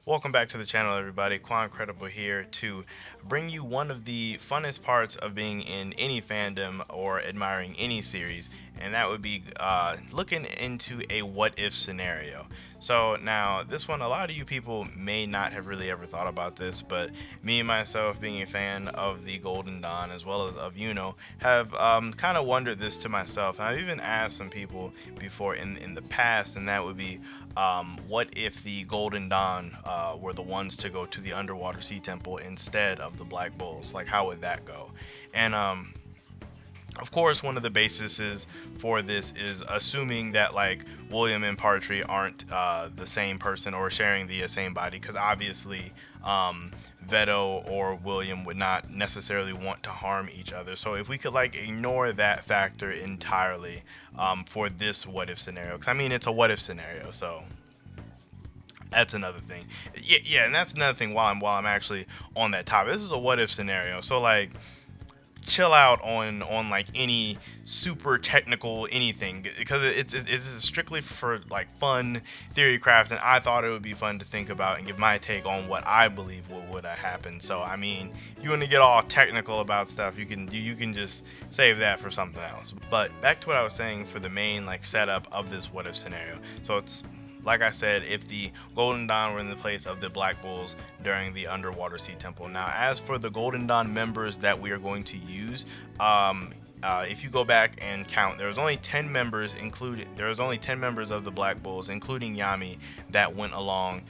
Welcome back to the channel, everybody. Quancredible here to bring you one of the funnest parts of being in any fandom or admiring any series, and that would be looking into a what if scenario. So now, this one, a lot of you people may not have really ever thought about this, but me and myself, being a fan of the Golden Dawn as well as of have kind of wondered this to myself, and I've even asked some people before in the past, and that would be what if the Golden Dawn were the ones to go to the underwater sea temple instead of the Black Bulls? Like, how would that go? And of course, one of the bases for this is assuming that like William and Partry aren't the same person or sharing the same body, because obviously Veto or William would not necessarily want to harm each other. So if we could like ignore that factor entirely for this what if scenario, because I mean it's a what if scenario, so that's another thing. Yeah, and that's another thing while I'm actually on that topic. This is a what if scenario, so like chill out on like any super technical anything, because it's strictly for like fun theory craft, and I thought it would be fun to think about and give my take on what I believe would have happened. So I mean, if you want to get all technical about stuff, you can just save that for something else. But back to what I was saying for the main like setup of this what if scenario. So it's like I said, if the Golden Dawn were in the place of the Black Bulls during the Underwater Sea Temple. Now, as for the Golden Dawn members that we are going to use, if you go back and count, there was only 10 members included. There was only 10 members of the Black Bulls, including Yami, that went along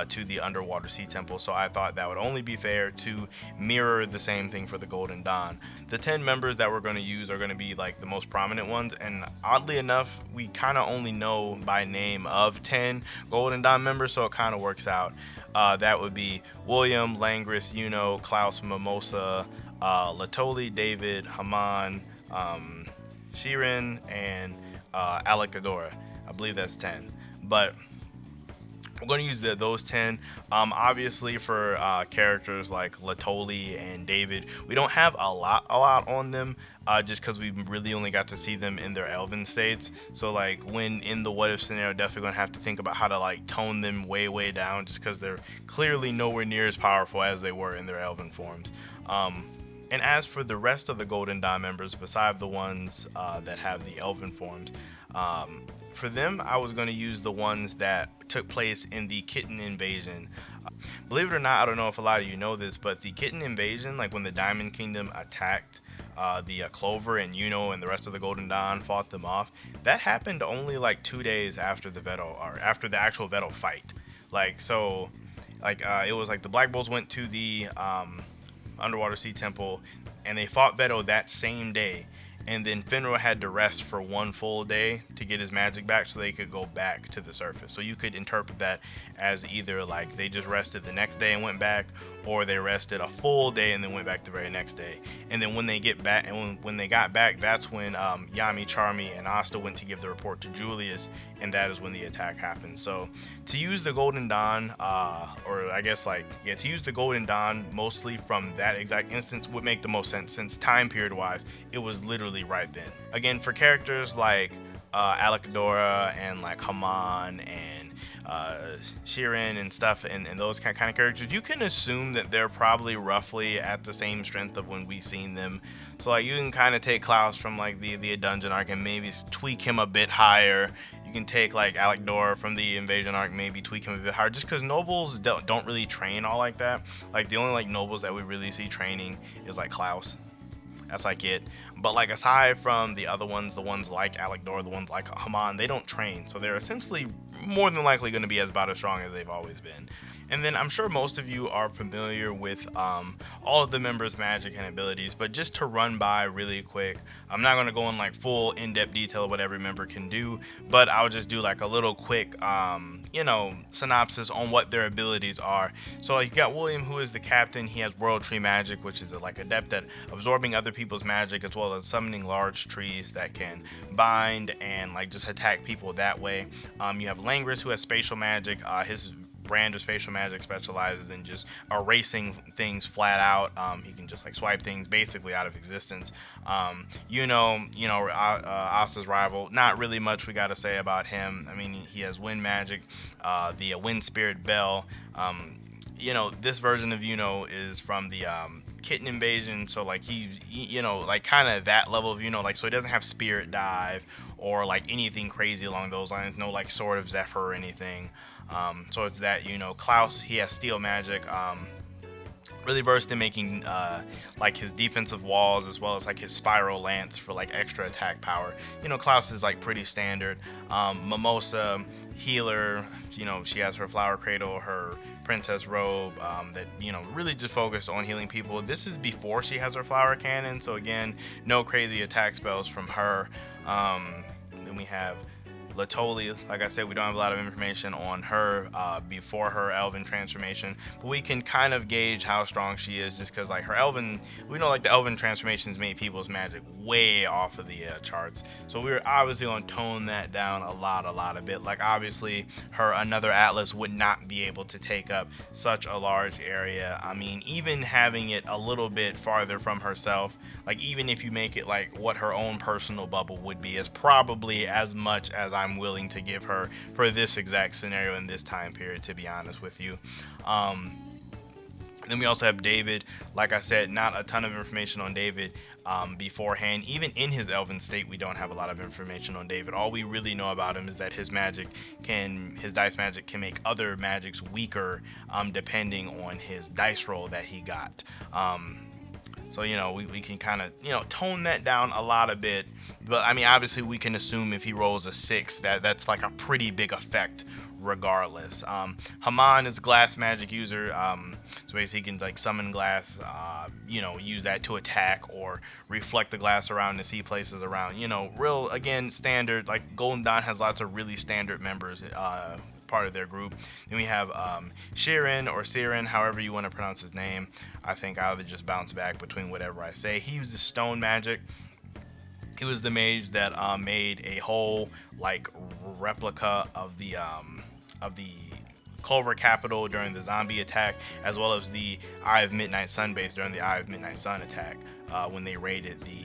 to the Underwater Sea Temple. So I thought that would only be fair to mirror the same thing for the Golden Dawn. The 10 members that we're going to use are going to be like the most prominent ones, and oddly enough, we kind of only know by name of 10 Golden Dawn members, so it kind of works out. That would be William, Langris, Klaus, Mimosa, Latoli, David, Haman, Shirin, and Alakadora. I believe that's 10. But we're going to use those 10. Obviously, for characters like Latoli and David, we don't have a lot on them, just because we really only got to see them in their elven states. So like when in the what if scenario, definitely going to have to think about how to like tone them way down, just because they're clearly nowhere near as powerful as they were in their elven forms. And as for the rest of the Golden Dawn members, besides the ones that have the elven forms, for them, I was going to use the ones that took place in the Kitten Invasion. Believe it or not, I don't know if a lot of you know this, but the Kitten Invasion, like when the Diamond Kingdom attacked the Clover, and and the rest of the Golden Dawn fought them off, that happened only like 2 days after the Veto, or after the actual Veto fight. Like, so, like, it was like the Black Bulls went to the Underwater Sea Temple, and they fought Veto that same day, and then Finral had to rest for one full day to get his magic back so they could go back to the surface. So you could interpret that as either like they just rested the next day and went back, or they rested a full day and then went back the very next day. And then when they get back, and when they got back, that's when Yami, Charmy, and Asta went to give the report to Julius, and that is when the attack happened. So to use the Golden Dawn, or I guess like, yeah, to use the Golden Dawn mostly from that exact instance would make the most sense, since time period wise, it was literally right then. Again, for characters like Alakadora and like Haman and Shirin and stuff, and those kind of characters, you can assume that they're probably roughly at the same strength of when we seen them. So like you can kind of take Klaus from like the dungeon arc and maybe tweak him a bit higher. You can take like Alakadora from the invasion arc, maybe tweak him a bit higher, just because nobles don't really train all like that. Like the only like nobles that we really see training is like Klaus. That's like it. But like aside from the other ones, the ones like Alakdor, the ones like Haman, they don't train, so they're essentially more than likely going to be about as strong as they've always been. And then I'm sure most of you are familiar with all of the members' magic and abilities, but just to run by really quick, I'm not going to go in like full in-depth detail of what every member can do, but I'll just do like a little quick synopsis on what their abilities are. So you got William, who is the captain. He has World Tree Magic, which is like adept at absorbing other people's magic, as well as summoning large trees that can bind and like just attack people that way. You have Langris, who has Spatial Magic. His Brander's facial magic specializes in just erasing things flat out. He can just like swipe things basically out of existence. Asta's rival, not really much we got to say about him. I mean, he has wind magic, the wind spirit bell. This version of is from the kitten invasion, so like like kind of that level of like, so he doesn't have spirit dive or like anything crazy along those lines, no like sword of Zephyr or anything. So it's that Klaus, he has steel magic, really versed in making like his defensive walls as well as like his spiral lance for like extra attack power. Klaus is like pretty standard. Mimosa, healer, she has her flower cradle, her princess robe, that really just focused on healing people. This is before she has her flower cannon, so again, no crazy attack spells from her. Then we have Latoli. Like I said, we don't have a lot of information on her before her elven transformation, but we can kind of gauge how strong she is just because like her elven, we know like the elven transformations made people's magic way off of the charts, so we're obviously going to tone that down a bit. Like obviously her another atlas would not be able to take up such a large area. I mean, even having it a little bit farther from herself, like even if you make it like what her own personal bubble would be, is probably as much as I'm willing to give her for this exact scenario in this time period, to be honest with you. Then we also have David. Like I said, not a ton of information on David beforehand. Even in his elven state, we don't have a lot of information on David. All we really know about him is that his dice magic can make other magics weaker, depending on his dice roll that he got. So we can kind of tone that down a bit, but I mean obviously we can assume if he rolls a 6 that's like a pretty big effect regardless. Haman is a glass magic user, so basically he can like summon glass, use that to attack or reflect the glass around to see places around. Real again standard. Like Golden Dawn has lots of really standard members. Part of their group. Then we have Shirin or Sirin, however you want to pronounce his name. I think I would just bounce back between whatever I say. He uses stone magic. He was the mage that made a whole like replica of the Culver Capital during the zombie attack, as well as the Eye of Midnight Sun base during the Eye of Midnight Sun attack when they raided the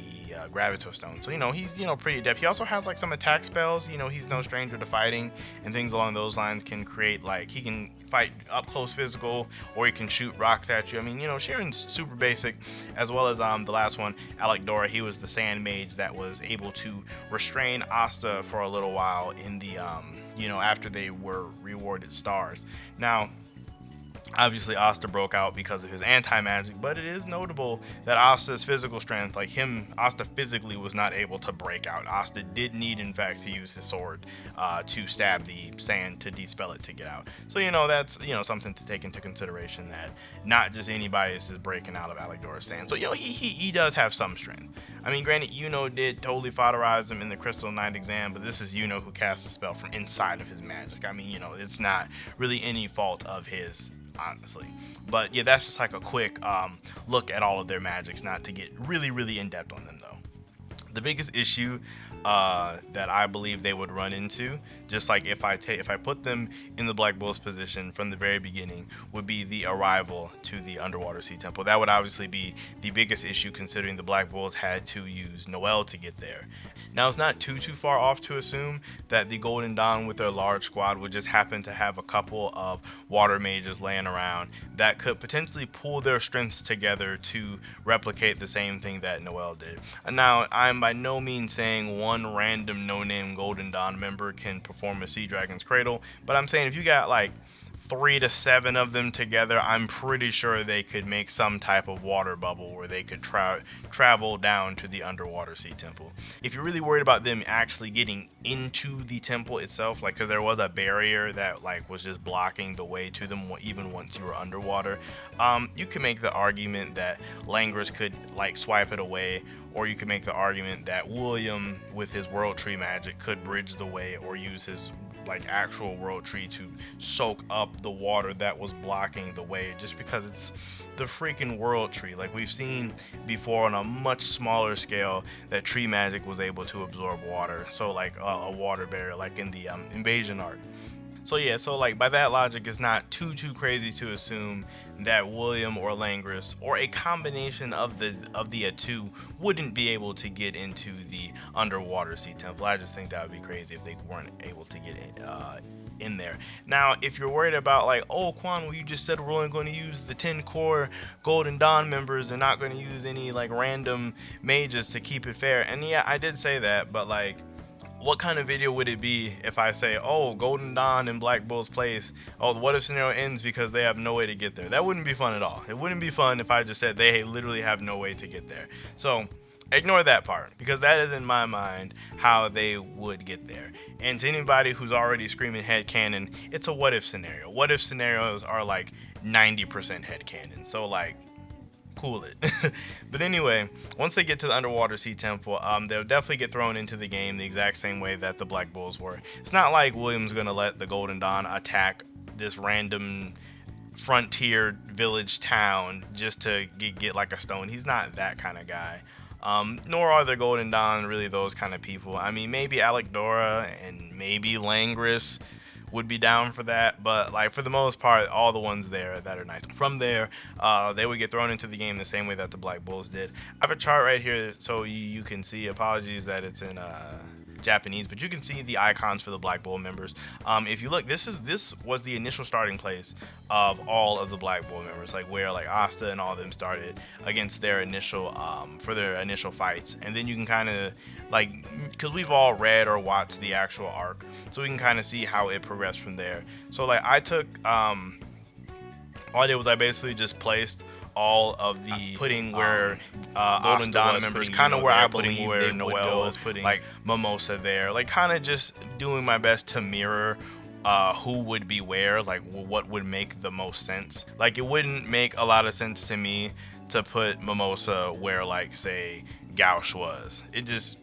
Gravito Stone. So he's pretty adept. He also has like some attack spells. He's no stranger to fighting and things along those lines. Can create like, he can fight up close physical, or he can shoot rocks at you. I mean, Sharon's super basic, as well as the last one, Alec Dora. He was the sand mage that was able to restrain Asta for a little while in the after they were rewarded stars. Now obviously Asta broke out because of his anti-magic, but it is notable that Asta's physical strength, like him, Asta physically was not able to break out. Asta did need, in fact, to use his sword to stab the sand to dispel it to get out. So that's something to take into consideration, that not just anybody is just breaking out of Alec Dora's sand. So he does have some strength. I mean, granted, did totally foderize him in the Crystal Knight exam, but this is who cast the spell from inside of his magic. I mean, it's not really any fault of his, honestly. But yeah, that's just like a quick look at all of their magics, not to get really in depth on them though. The biggest issue that I believe they would run into, just like if I put them in the Black Bull's position from the very beginning, would be the arrival to the Underwater Sea Temple. That would obviously be the biggest issue, considering the Black Bulls had to use Noel to get there. Now, it's not too far off to assume that the Golden Dawn with their large squad would just happen to have a couple of water mages laying around that could potentially pull their strengths together to replicate the same thing that Noel did. And now, I'm by no means saying one random no-name Golden Dawn member can perform a Sea Dragon's Cradle, but I'm saying if you got like 3 to 7 of them together, I'm pretty sure they could make some type of water bubble where they could travel down to the Underwater Sea Temple. If you're really worried about them actually getting into the temple itself, like, because there was a barrier that like was just blocking the way to them even once you were underwater, you can make the argument that Langris could like swipe it away, or you could make the argument that William with his World Tree magic could bridge the way or use his like actual World Tree to soak up the water that was blocking the way, just because it's the freaking World Tree. Like we've seen before on a much smaller scale that tree magic was able to absorb water, so like a water barrier like in the invasion arc. So yeah, so like by that logic, it's not too crazy to assume that William or Langris or a combination of the two wouldn't be able to get into the underwater sea temple. I just think that would be crazy if they weren't able to get in there. Now, if you're worried about like, oh Quan, well you just said we're only going to use the 10 core Golden Dawn members, they're not going to use any like random mages to keep it fair. And yeah, I did say that, but like what kind of video would it be if I say, oh, Golden Dawn in Black Bull's place, oh, the what if scenario ends because they have no way to get there? That wouldn't be fun at all. It wouldn't be fun if I just said they literally have no way to get there. So ignore that part, because that is in my mind how they would get there. And to anybody who's already screaming headcanon, it's a what if scenario. What if scenarios are like 90% headcanon. So like, cool it. But anyway, once they get to the underwater sea temple, they'll definitely get thrown into the game the exact same way that the Black Bulls were. It's not like William's gonna let the Golden Dawn attack this random frontier village town just to get like a stone. He's not that kind of guy. Nor are the Golden Dawn really those kind of people. I mean, maybe Alec Dora and maybe Langris would be down for that, but like for the most part, all the ones there that are nice. From there, they would get thrown into the game the same way that the Black Bulls did. I have a chart right here so you can see. Apologies that it's in Japanese, but you can see the icons for the Black Bull members. If you look, this was the initial starting place of all of the Black Bull members, like where like Asta and all of them started against their initial for their initial fights. And then you can kind of like, because we've all read or watched the actual arc, so we can kind of see how it progressed from there. So like I took all I did was I basically just placed all of the putting where Golden Dawn members, kind of where I believe where Noel was putting like Mimosa there, like kind of just doing my best to mirror who would be where, like what would make the most sense. Like it wouldn't make a lot of sense to me to put Mimosa where like say Gauche was. It just,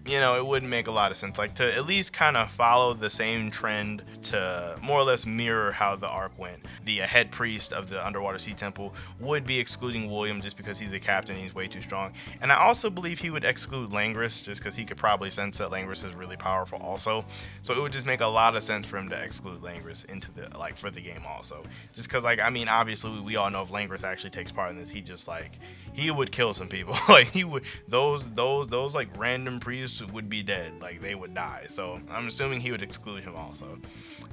you know, it wouldn't make a lot of sense. Like to at least kind of follow the same trend to more or less mirror how the arc went. The head priest of the underwater sea temple would be excluding William just because he's the captain and he's way too strong. And I also believe he would exclude Langris just because he could probably sense that Langris is really powerful also. So it would just make a lot of sense for him to exclude Langris into the like for the game also. Just because like, I mean, obviously we all know if Langris actually takes part in this, he just like, he would kill some people. Like he would, those like random priests would be dead, like they would die. So I'm assuming he would exclude him also.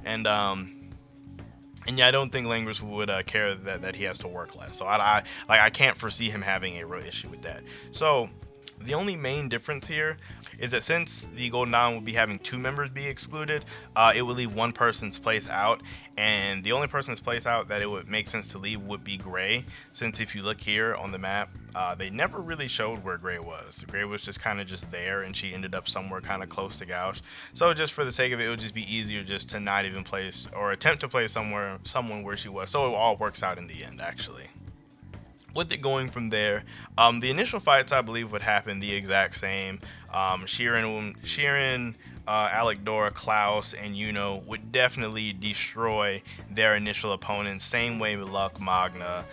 And yeah, I don't think Langris would care that he has to work less. So I can't foresee him having a real issue with that. So the only main difference here is that since the Golden Dawn would be having 2 members be excluded, it would leave one person's place out, and the only person's place out that it would make sense to leave would be Gray, since if you look here on the map, they never really showed where Gray was. Gray was just kind of just there, and she ended up somewhere kind of close to Gauche. So just for the sake of it, it would just be easier just to not even place or attempt to place someone where she was. So it all works out in the end, actually. With it going from there, the initial fights I believe would happen the exact same. Sheeran, Alec Dora, Klaus, and Yuno would definitely destroy their initial opponents. Same way with Luck, Magna,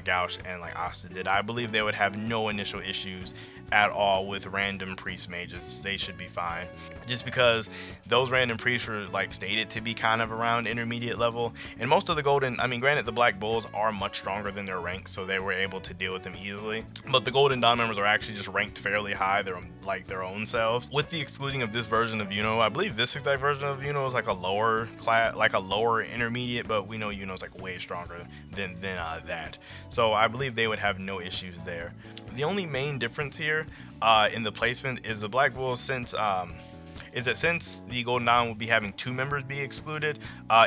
Gauche, and like Asta did. I believe they would have no initial issues at all with random priest mages. They should be fine, just because those random priests were like stated to be kind of around intermediate level, and most of the golden, I mean granted the Black Bulls are much stronger than their rank, so they were able to deal with them easily, but the Golden Dawn members are actually just ranked fairly high. They're like their own selves. With the excluding of this version of Yuno, I believe this exact version of Yuno is like a lower class, like a lower intermediate, but we know Yuno's like way stronger than that, so I believe they would have no issues there. The only main difference here in the placement is the Black Bulls, since the Golden Dawn would be having 2 members be excluded,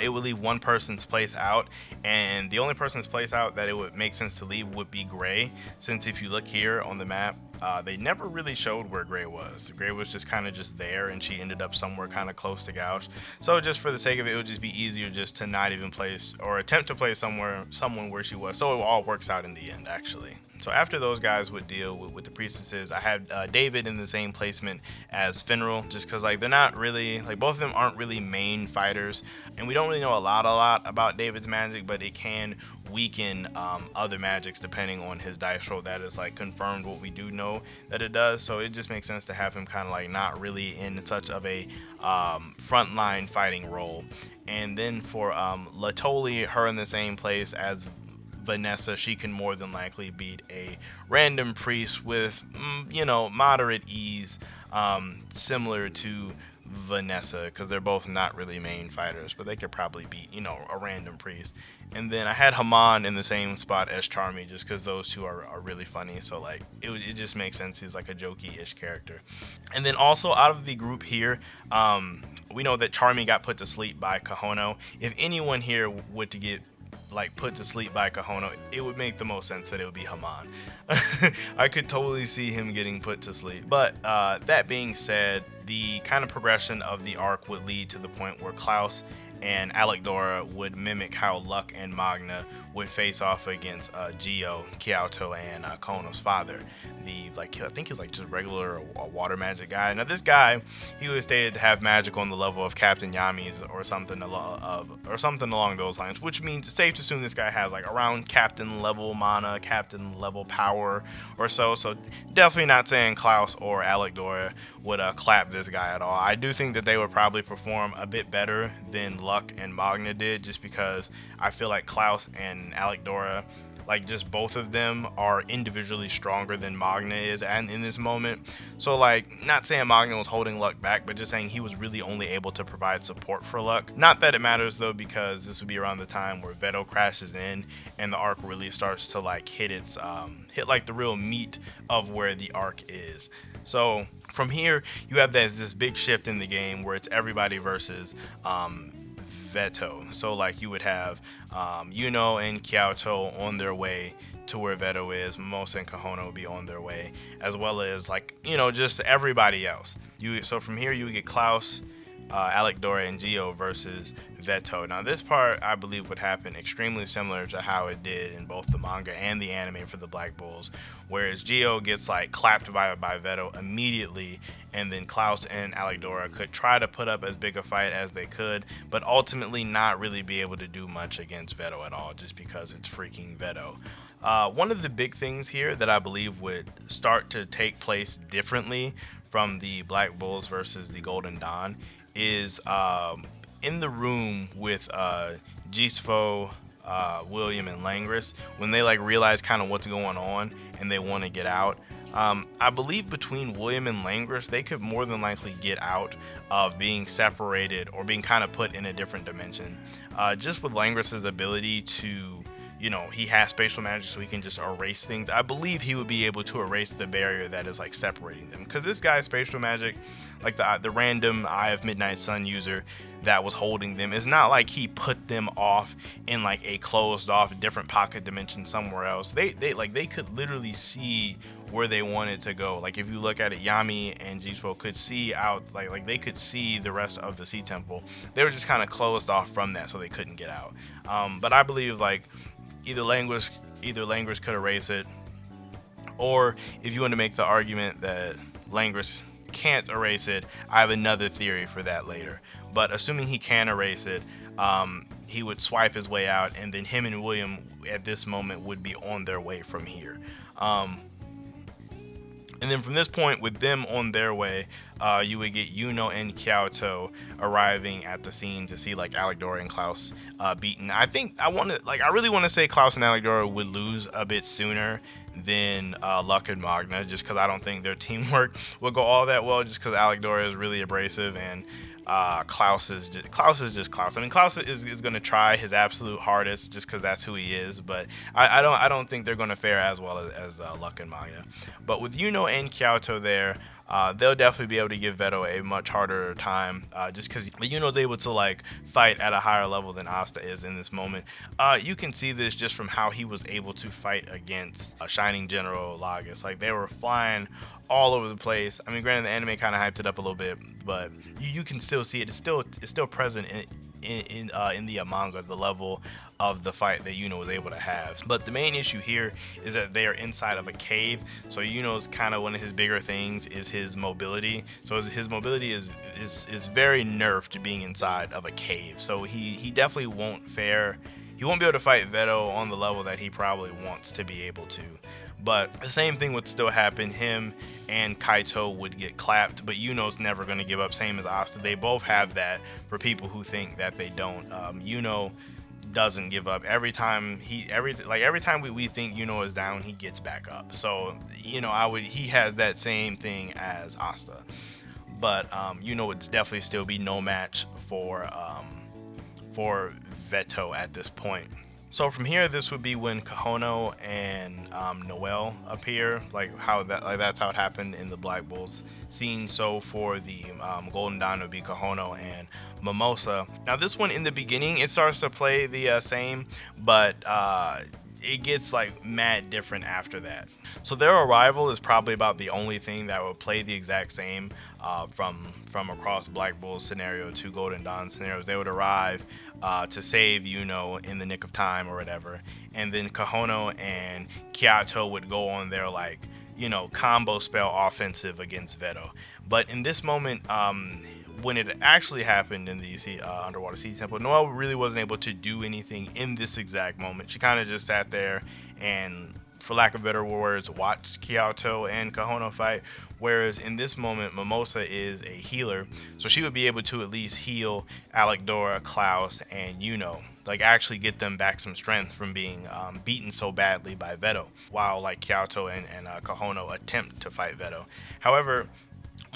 it would leave one person's place out, and the only person's place out that it would make sense to leave would be Gray, since if you look here on the map, they never really showed where Gray was. Gray was just kind of just there, and she ended up somewhere kind of close to Gauche. So just for the sake of it, it would just be easier just to not even place or attempt to place someone where she was. So it all works out in the end, actually. So after those guys would deal with the priestesses, I had David in the same placement as Finral, just because like they're not really, like both of them aren't really main fighters, and we don't really know a lot about David's magic, but it can weaken other magics depending on his dice roll. That is like confirmed what we do know know that it does. So it just makes sense to have him kind of like not really in such of a frontline fighting role. And then for Latoli, her in the same place as Vanessa, she can more than likely beat a random priest with, moderate ease, similar to Vanessa, because they're both not really main fighters, but they could probably beat, a random priest. And then I had Haman in the same spot as Charmy, just because those two are really funny. So like it just makes sense. He's like a jokey-ish character. And then also out of the group here, we know that Charmy got put to sleep by Kahono. If anyone here would to get like put to sleep by Kahono, it would make the most sense that it would be Haman. I could totally see him getting put to sleep. But that being said, the kind of progression of the arc would lead to the point where Klaus and Alec-Dora would mimic how Luck and Magna would face off against Gio, Kyoto, and Kono's father. I think he's like just regular water magic guy. Now this guy, he was stated to have magic on the level of Captain Yami's or something along those lines, which means it's safe to assume this guy has like around captain level mana, captain level power or so. So definitely not saying Klaus or Alec-Dora would clap this guy at all. I do think that they would probably perform a bit better than Luck and Magna did, just because I feel like Klaus and Alec-Dora, like just both of them are individually stronger than Magna is and in this moment. So like, not saying Magna was holding Luck back, but just saying he was really only able to provide support for Luck. Not that it matters though, because this would be around the time where Veto crashes in and the arc really starts to like hit like the real meat of where the arc is. So from here you have this big shift in the game where it's everybody versus Veto. So like you would have Yuno and Kyoto on their way to where Veto is. Mimosa and Kahono will be on their way, as well as like just everybody else. So from here you would get Klaus, Alec-Dora, and Gio versus Veto. Now this part I believe would happen extremely similar to how it did in both the manga and the anime for the Black Bulls, whereas Gio gets like clapped by Veto immediately, and then Klaus and Alec-Dora could try to put up as big a fight as they could, but ultimately not really be able to do much against Veto at all, just because it's freaking Veto. One of the big things here that I believe would start to take place differently from the Black Bulls versus the Golden Dawn is in the room with Jisfo, William, and Langris, when they like realize kind of what's going on and they want to get out. I believe between William and Langris, they could more than likely get out of being separated or being kind of put in a different dimension. Just with Langris's ability to, he has spatial magic, so he can just erase things. I believe he would be able to erase the barrier that is like separating them, because this guy's spatial magic, like the random Eye of Midnight Sun user that was holding them, is not like he put them off in like a closed off different pocket dimension somewhere else. They could literally see where they wanted to go. Like if you look at it, Yami and Jisoo could see out, like they could see the rest of the Sea Temple. They were just kind of closed off from that, so they couldn't get out. But I believe like either Langris could erase it, or if you want to make the argument that Langris can't erase it, I have another theory for that later. But assuming he can erase it, he would swipe his way out, and then him and William at this moment would be on their way from here. And then from this point, with them on their way, you would get Yuno and Kyoto arriving at the scene to see like Alec-Dora and Klaus beaten. I really want to say Klaus and Alec-Dora would lose a bit sooner than Luck and Magna, just because I don't think their teamwork will go all that well, just because Alec-Dora is really abrasive and Klaus is just Klaus. I mean, Klaus is going to try his absolute hardest just because that's who he is, but I don't think they're going to fare as well as Luck and Magna. But with Yuno and Kyoto there, they'll definitely be able to give Veto a much harder time, just because Yuno's able to like fight at a higher level than Asta is in this moment. You can see this just from how he was able to fight against Shining General Lagus. Like they were flying all over the place. I mean, granted, the anime kind of hyped it up a little bit, but you can still see it. It's still present in the manga, the level of the fight that Yuno was able to have. But the main issue here is that they are inside of a cave. So Yuno's kind of one of his bigger things is his mobility. So his mobility is very nerfed to being inside of a cave. So he definitely won't fare. He won't be able to fight Veto on the level that he probably wants to be able to. But the same thing would still happen. Him and Kaito would get clapped, but Yuno's never going to give up. Same as Asta. They both have that for people who think that they don't. Yuno doesn't give up. Every time we think Yuno is down, he gets back up. So he has that same thing as Asta. But Yuno would definitely still be no match for Veto at this point. So from here, this would be when Kahono and Noel appear, that's how it happened in the Black Bulls scene. So for the Golden Dawn, it would be Kahono and Mimosa. Now this one in the beginning, it starts to play the same, but it gets like mad different after that. So their arrival is probably about the only thing that will play the exact same from across Black Bull scenario to Golden Dawn scenarios. They would arrive to save Yuno in the nick of time or whatever, and then Kahono and Kyato would go on their combo spell offensive against Veto. But in this moment, when it actually happened in the underwater sea temple, Noelle really wasn't able to do anything in this exact moment. She kind of just sat there and, for lack of better words, watched Kyoto and Kahono fight. Whereas in this moment, Mimosa is a healer, so she would be able to at least heal Alec-Dora, Klaus, and Yuno, actually get them back some strength from being beaten so badly by Veto, while Kyoto and Kahono attempt to fight Veto. However,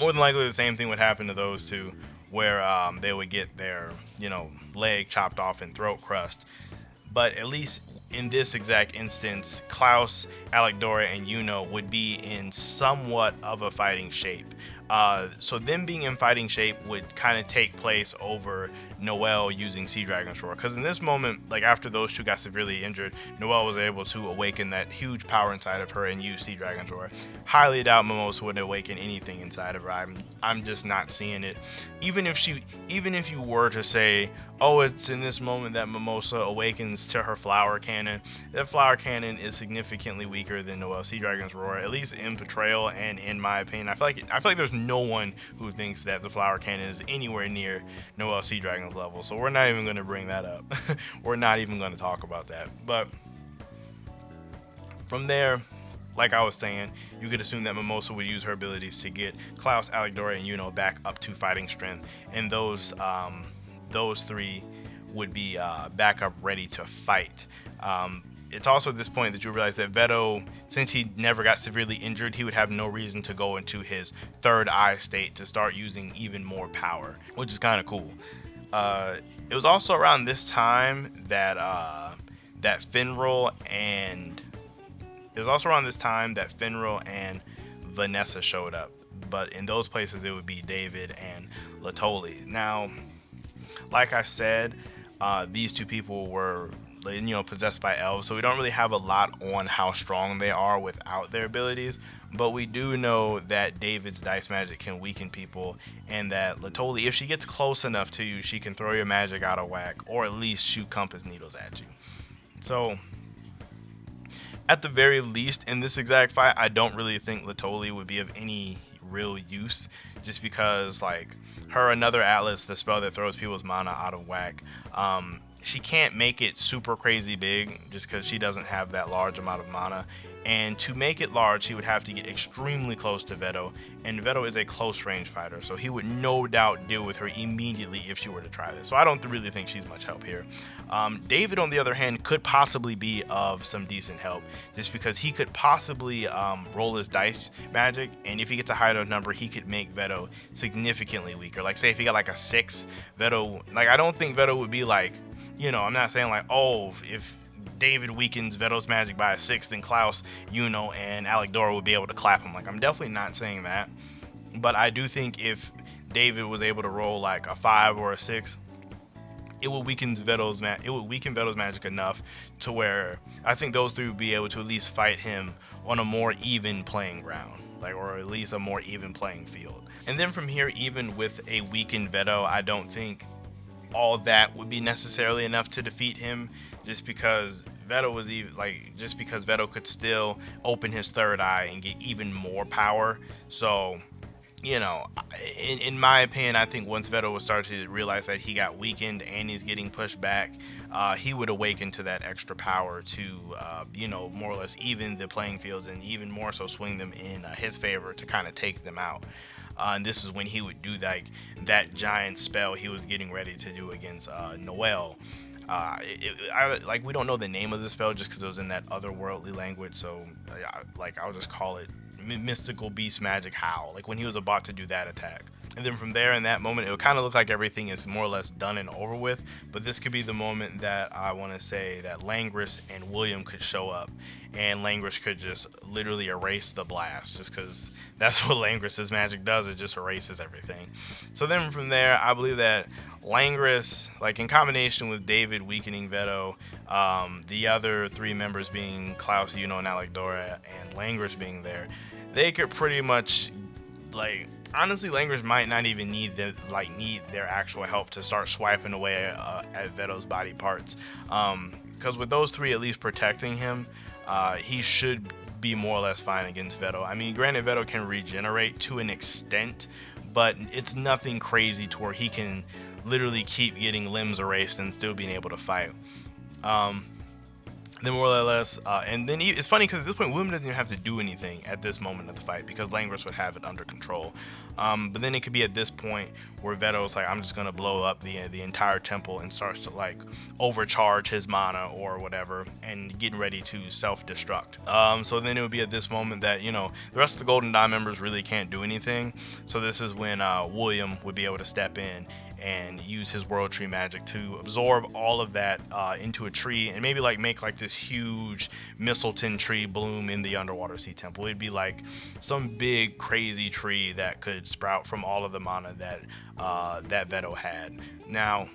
more than likely the same thing would happen to those two, where they would get their leg chopped off and throat crushed. But at least in this exact instance, Klaus, Alec-Dora, and Yuno would be in somewhat of a fighting shape. So them being in fighting shape would kind of take place over Noelle using Sea Dragon's Roar. Because in this moment, after those two got severely injured, Noelle was able to awaken that huge power inside of her and use Sea Dragon's Roar. Highly doubt Mimosa would awaken anything inside of her. I'm just not seeing it. Even if you were to say, oh, it's in this moment that Mimosa awakens to her flower cannon, that flower cannon is significantly weaker than Noelle Sea Dragon's Roar, at least in portrayal and in my opinion. I feel like there's no one who thinks that the flower cannon is anywhere near Noelle Sea Dragon's level, so we're not even going to bring that up. We're not even going to talk about that. But from there, like I was saying, you could assume that Mimosa would use her abilities to get Klaus, Alec-Dora, and Yuno back up to fighting strength, and those three would be back up ready to fight. It's also at this point that you realize that Veto, since he never got severely injured, he would have no reason to go into his third eye state to start using even more power, which is kind of cool. It was also around this time that Finral and Vanessa showed up, but in those places it would be David and Latoli. Now, like I said, these two people were possessed by elves, so we don't really have a lot on how strong they are without their abilities, but we do know that David's dice magic can weaken people, and that Latoli, if she gets close enough to you, she can throw your magic out of whack, or at least shoot compass needles at you. So at the very least, in this exact fight, I don't really think Latoli would be of any real use, just because her Another Atlas, the spell that throws people's mana out of whack, she can't make it super crazy big just because she doesn't have that large amount of mana. And to make it large, she would have to get extremely close to Veto, and Veto is a close range fighter, so he would no doubt deal with her immediately if she were to try this. So I don't really think she's much help here. David, on the other hand, could possibly be of some decent help, just because he could possibly roll his dice magic, and if he gets a high enough number, he could make Veto significantly weaker. Say if he got a 6, Veto, I don't think Veto would be I'm not saying if David weakens Veto's magic by a 6, then Klaus, Yuno, and Alec-Dora would be able to clap him. I'm definitely not saying that, but I do think if David was able to roll a 5 or a 6, it would weaken Veto's magic enough to where I think those three would be able to at least fight him on a more even playing ground, or at least a more even playing field. And then from here, even with a weakened Veto, I don't think all that would be necessarily enough to defeat him, just because Veto could still open his third eye and get even more power. So you know, in my opinion, I think once Vettel would start to realize that he got weakened and he's getting pushed back, he would awaken to that extra power to, more or less even the playing fields and even more so swing them in his favor to kind of take them out. And this is when he would do that giant spell he was getting ready to do against Noel. We don't know the name of the spell just because it was in that otherworldly language. So I'll just call it mystical beast magic howl. Like when he was about to do that attack. And then from there, in that moment, it would kind of look like everything is more or less done and over with. But this could be the moment that I want to say that Langris and William could show up, and Langris could just literally erase the blast, just because that's what Langris's magic does. It just erases everything. So then from there, I believe that Langris, like in combination with David weakening Veto, the other three members being Klaus, and Alec-Dora, and Langris being there, they could pretty much honestly, Langris might not even need their actual help to start swiping away at Veto's body parts. Because with those three at least protecting him, he should be more or less fine against Veto. I mean, granted, Veto can regenerate to an extent, but it's nothing crazy to where he can literally keep getting limbs erased and still being able to fight. Then more or less, and then it's funny because at this point William doesn't even have to do anything at this moment of the fight because Langris would have it under control. But then it could be at this point where Veto's like, I'm just gonna blow up the entire temple and starts to overcharge his mana or whatever and getting ready to self-destruct. So then it would be at this moment that the rest of the Golden Dawn members really can't do anything. So this is when William would be able to step in and use his World Tree magic to absorb all of that into a tree and maybe make this huge mistletoe tree bloom in the Underwater Sea Temple. It'd be like some big crazy tree that could sprout from all of the mana that Veto had. Now,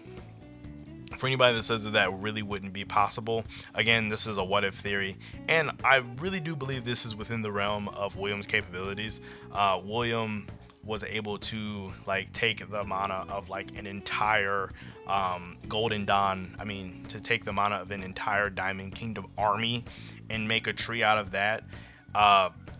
for anybody that says that really wouldn't be possible, again, this is a what if theory, and I really do believe this is within the realm of William's capabilities. William was able to take the mana of an entire Golden Dawn, to take the mana of an entire Diamond Kingdom army and make a tree out of that.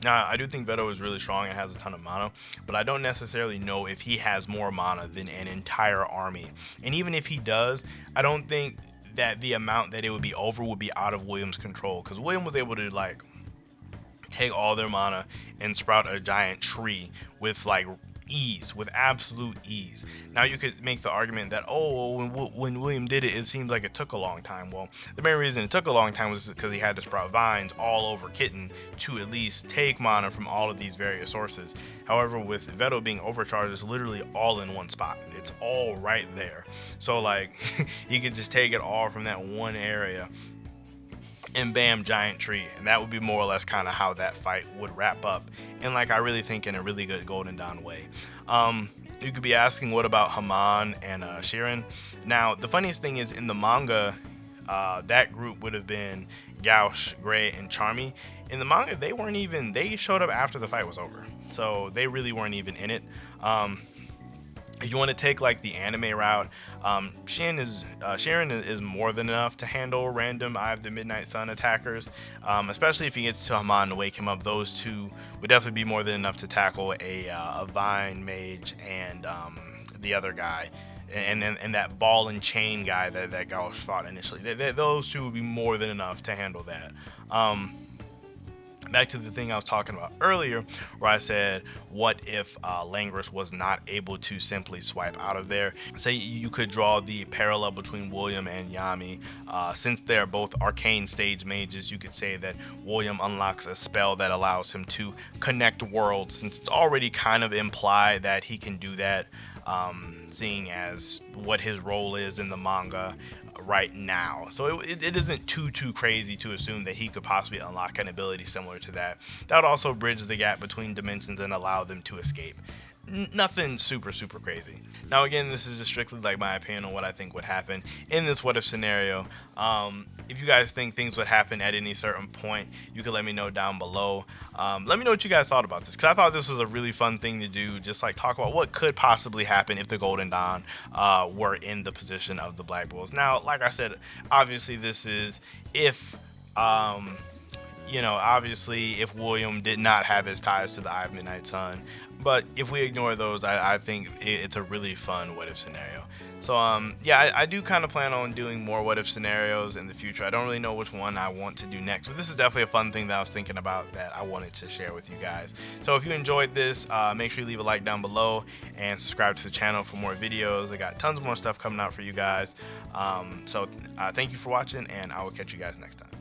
Now, I do think Veto is really strong and has a ton of mana, but I don't necessarily know if he has more mana than an entire army. And even if he does, I don't think that the amount that it would be over would be out of William's control, because William was able to take all their mana and sprout a giant tree with with absolute ease. Now you could make the argument that when William did it, it seems like it took a long time. Well, the main reason it took a long time was because he had to sprout vines all over Kitten to at least take mana from all of these various sources. However, with Veto being overcharged, it's literally all in one spot. It's all right there. So you could just take it all from that one area and bam, giant tree. And that would be more or less kind of how that fight would wrap up, and I really think in a really good Golden Dawn way. You could be asking, what about Haman and Shirin? Now, the funniest thing is, in the manga, that group would have been Gauche, Gray, and Charmy. In the manga, they showed up after the fight was over, so they really weren't even in it. If you want to take the anime route, Shirin is more than enough to handle random Eye of the Midnight Sun attackers, especially if he gets to Haman to wake him up. Those two would definitely be more than enough to tackle a Vine Mage and the other guy, and that ball and chain guy that Gauche fought initially. Those two would be more than enough to handle that. Back to the thing I was talking about earlier, where I said, what if Langris was not able to simply swipe out of there? Say you could draw the parallel between William and Yami. Since they're both arcane stage mages, you could say that William unlocks a spell that allows him to connect worlds, since it's already kind of implied that he can do that, seeing as what his role is in the manga right now. So it isn't too crazy to assume that he could possibly unlock an ability similar to that. That would also bridge the gap between dimensions and allow them to escape. Nothing super crazy. Now again, this is just strictly my opinion on what I think would happen in this what if scenario. If you guys think things would happen at any certain point, you can let me know down below. Let me know what you guys thought about this, because I thought this was a really fun thing to do, just talk about what could possibly happen if the Golden Dawn were in the position of the Black Bulls. Now, like I said, obviously this is if you know, obviously if William did not have his ties to the Eye of Midnight Sun. But if we ignore those, I think it's a really fun what if scenario. So yeah, I do kind of plan on doing more what if scenarios in the future. I don't really know which one I want to do next, but this is definitely a fun thing that I was thinking about that I wanted to share with you guys. So if you enjoyed this, make sure you leave a like down below and subscribe to the channel for more videos. I got tons more stuff coming out for you guys. So thank you for watching, and I will catch you guys next time.